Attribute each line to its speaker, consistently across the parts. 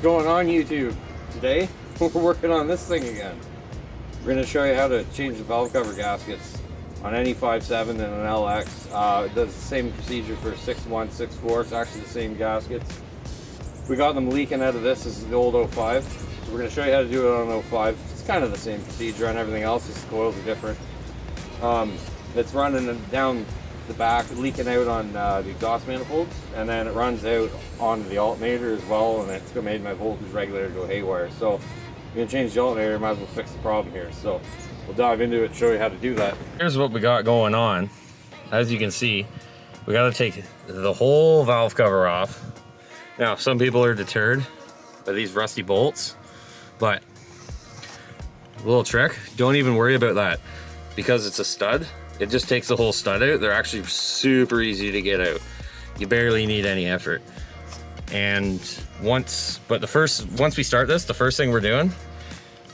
Speaker 1: What's going on YouTube? Today we're working on this thing again. We're going to show you how to change the valve cover gaskets on any 5.7 and an LX. It does the same procedure for 6.1, 6.4. It's actually the same gaskets. We got them leaking out of this. This is the old 05. So we're going to show you how to do it on 05. It's kind of the same procedure on everything else, just the coils are different. It's running down the back, leaking out on the exhaust manifolds, and then it runs out onto the alternator as well, and it's made my voltage regulator go haywire. So we're going to change the alternator, might as well fix the problem here. So we'll dive into it and show you how to do that. Here's what we got going on. As you can see, we got to take the whole valve cover off. Now, some people are deterred by these rusty bolts, but a little trick, don't even worry about that. Because it's a stud, it just takes the whole stud out. They're actually super easy to get out. You barely need any effort. And once we start this, the first thing we're doing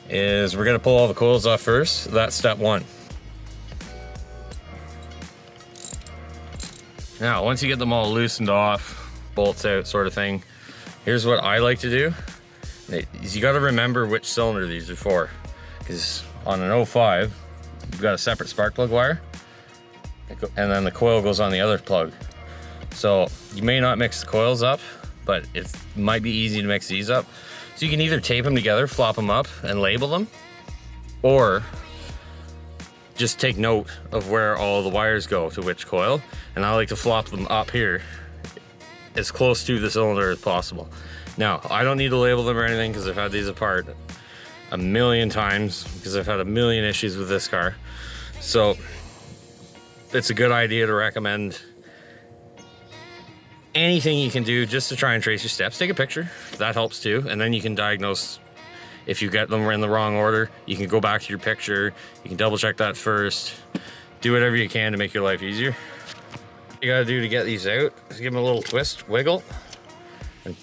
Speaker 1: is we're gonna pull all the coils off first. That's step one. Now, once you get them all loosened off, bolts out sort of thing, here's what I like to do. You gotta remember which cylinder these are for. Because on an 05, you've got a separate spark plug wire, and then the coil goes on the other plug. So you may not mix the coils up, but it might be easy to mix these up. So you can either tape them together, flop them up, and label them, or just take note of where all the wires go to which coil. And I like to flop them up here as close to the cylinder as possible. Now, I don't need to label them or anything because I've had these apart a million times because I've had a million issues with this car. So it's a good idea to recommend anything you can do just to try and trace your steps. Take a picture, that helps too, and then you can diagnose if you get them in the wrong order. You can go back to your picture, you can double check that first, do whatever you can to make your life easier. What you gotta do to get these out is give them a little twist, wiggle, and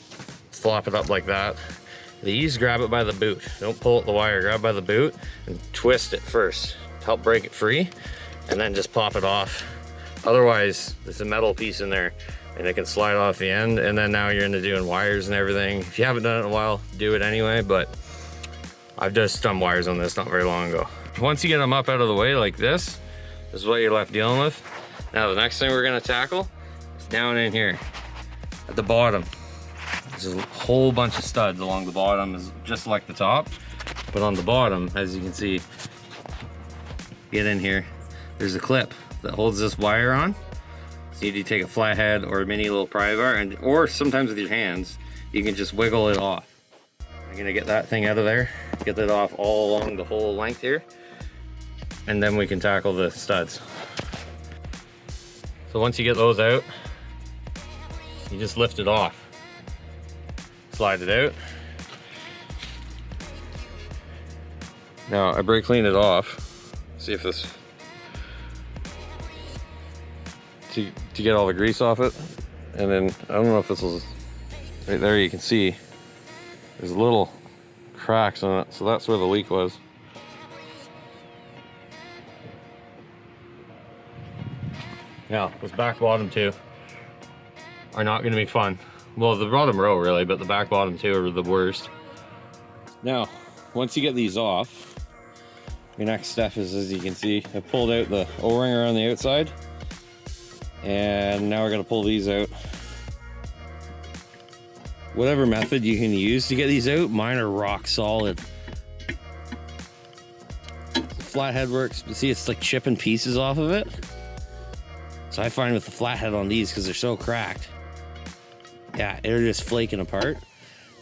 Speaker 1: flop it up like that. These, grab it by the boot. Don't pull at the wire, grab by the boot and twist it first to help break it free, and then just pop it off. Otherwise, there's a metal piece in there and it can slide off the end, and then now you're into doing wires and everything. If you haven't done it in a while, do it anyway, but I've just done wires on this not very long ago. Once you get them up out of the way like this is what you're left dealing with. Now the next thing we're gonna tackle is down in here at the bottom. There's a whole bunch of studs along the bottom, is just like the top, but on the bottom, as you can see, get in here, there's a clip that holds this wire on. So you need to take a flathead or a mini little pry bar, or sometimes with your hands, you can just wiggle it off. I'm gonna get that thing out of there, get that off all along the whole length here, and then we can tackle the studs. So once you get those out, you just lift it off. Slide it out. Now I brake clean it off. See if this, to get all the grease off it. And then, I don't know if this was, right there you can see, there's little cracks on it. So that's where the leak was. Now, this back bottom two are not gonna be fun. Well, the bottom row really, but the back bottom two are the worst. Now, once you get these off, your next step is, as you can see, I pulled out the O-ring around the outside, and now we're gonna pull these out. Whatever method you can use to get these out, mine are rock solid. The flathead works, but see, it's like chipping pieces off of it. So I find with the flathead on these, because they're so cracked, yeah, they're just flaking apart.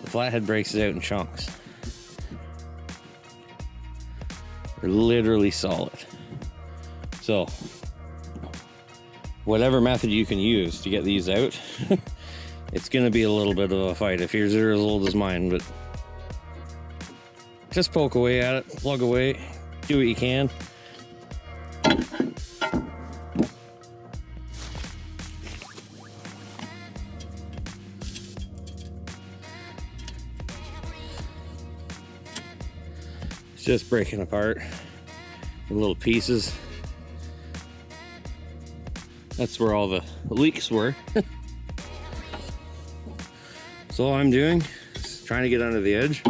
Speaker 1: The flathead breaks it out in chunks. They're literally solid. So, whatever method you can use to get these out, it's gonna be a little bit of a fight if yours are as old as mine, but just poke away at it, plug away, do what you can. It's just breaking apart in little pieces. That's where all the leaks were. So all I'm doing is trying to get under the edge.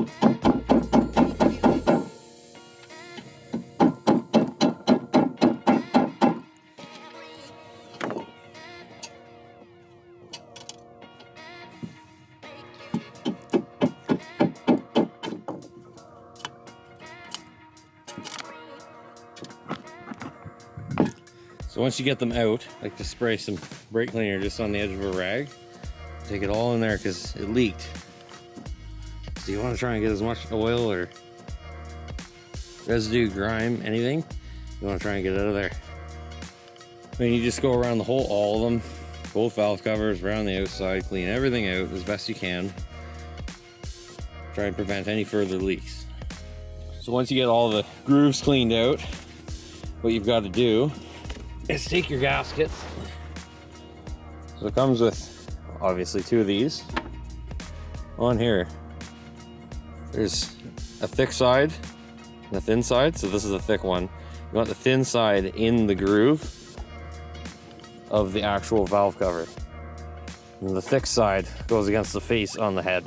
Speaker 1: So once you get them out, I like to spray some brake cleaner just on the edge of a rag. Take it all in there because it leaked. So you want to try and get as much oil or residue, grime, anything, you want to try and get it out of there. Then you just go around the whole, all of them, both valve covers, around the outside, clean everything out as best you can. Try and prevent any further leaks. So once you get all the grooves cleaned out, what you've got to do is take your gaskets. So it comes with obviously 2 of these. On here, there's a thick side and a thin side. So this is a thick one. You want the thin side in the groove of the actual valve cover. And the thick side goes against the face on the head.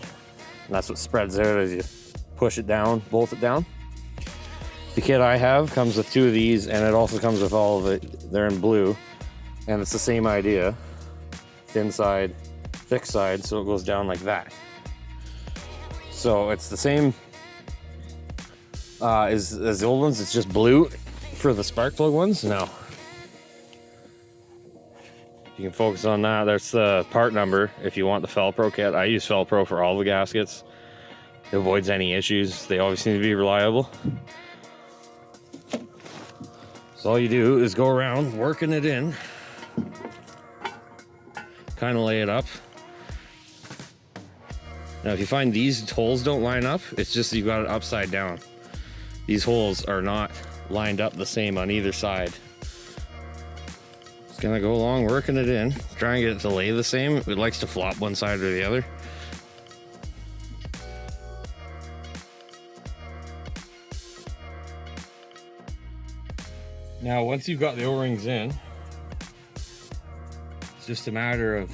Speaker 1: And that's what spreads out as you push it down, bolt it down. The kit I have comes with 2 of these, and it also comes with all of it. They're in blue, and it's the same idea. Thin side, thick side, so it goes down like that. So it's the same as the old ones. It's just blue for the spark plug ones. Now, you can focus on that. That's the part number if you want the Felpro kit. I use Felpro for all the gaskets. It avoids any issues. They always seem to be reliable. So all you do is go around working it in, kind of lay it up. Now if you find these holes don't line up, it's just you've got it upside down. These holes are not lined up the same on either side. Just gonna go along working it in, try and get it to lay the same. It likes to flop one side or the other. Now, once you've got the O-rings in, it's just a matter of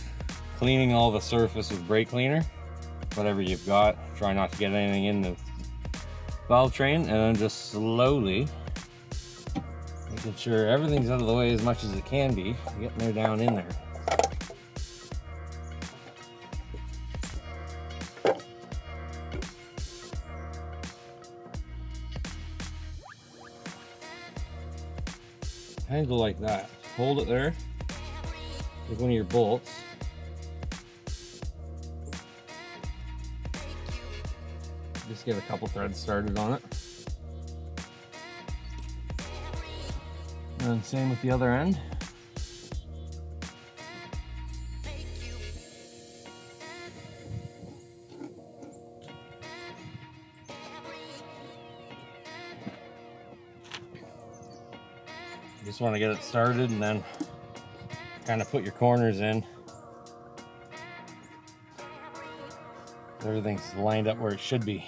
Speaker 1: cleaning all the surface with brake cleaner, whatever you've got. Try not to get anything in the valve train, and then just slowly making sure everything's out of the way as much as it can be, getting there down in there. Kind of go like that. Hold it there. Take one of your bolts. Just get a couple threads started on it. And same with the other end. Just want to get it started and then kind of put your corners in. Everything's lined up where it should be.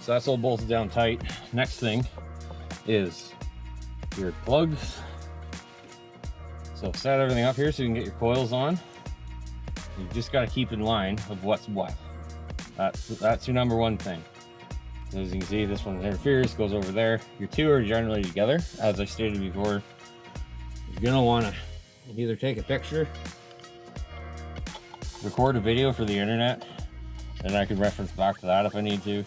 Speaker 1: So that's all bolted down tight. Next thing is your plugs. So set everything up here so you can get your coils on. You just got to keep in line of what's what. That's your number one thing. So as you can see, this one interferes, goes over there. Your 2 are generally together. As I stated before, you're gonna want to either take a picture, record a video for the internet, and I can reference back to that if I need to.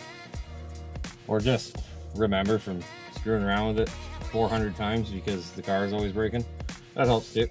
Speaker 1: Or just remember from screwing around with it 400 times because the car is always breaking. That helps too.